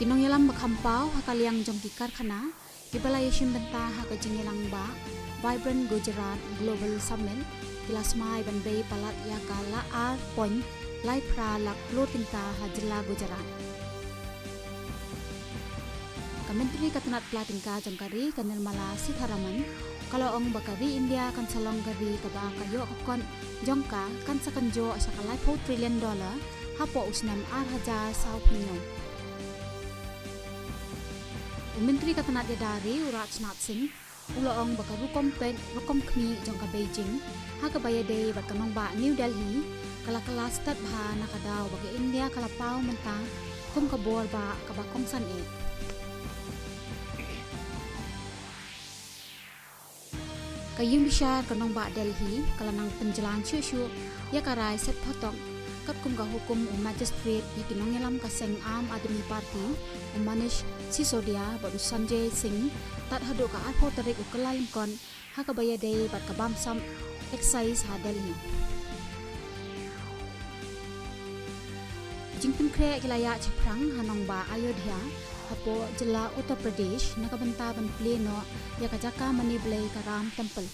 Kinong yalang bakampaw hakaliang jong kikar khana kibalay shimbenta hakajingilang ba Vibrant Gujarat Global Summit kilasmai banbei palat yakala ar point lai pra lak lotinta hajila Gujarat. Kementri katanat platingka jongkari kanil mala Sitharaman kalau ong bakawi India kan salong gari kaba kayo kokon jongka kan sakanjo asakalai $4 trillion hapo usnam ar hajar sau pinyo. Menteri Katanat Yadari Rajnath Singh uloong baka rukom kmi jongka Beijing haka bayade bakanong ba New Delhi kala start bha nakadaw baka India kalapau mentang kum kabor ba kabakong san e. Kayung bisyar kanong ba Delhi kalanang penjelang syusyu ya karai set potong kat kum ka hukum magistrate ikinong yalam kaseng Aam Aadmi Party Manish Sisodia baru Sanjay Singh tat hadu ka arpo tarik ukelaim kon hakabaya day bat kabam sam excise ha Delhi. Jingpin kre kilaya chaprang hanong ba Ayodhya hapo jila Uttar Pradesh nakabenta ban pleno ya kajaka maniblay karam temple.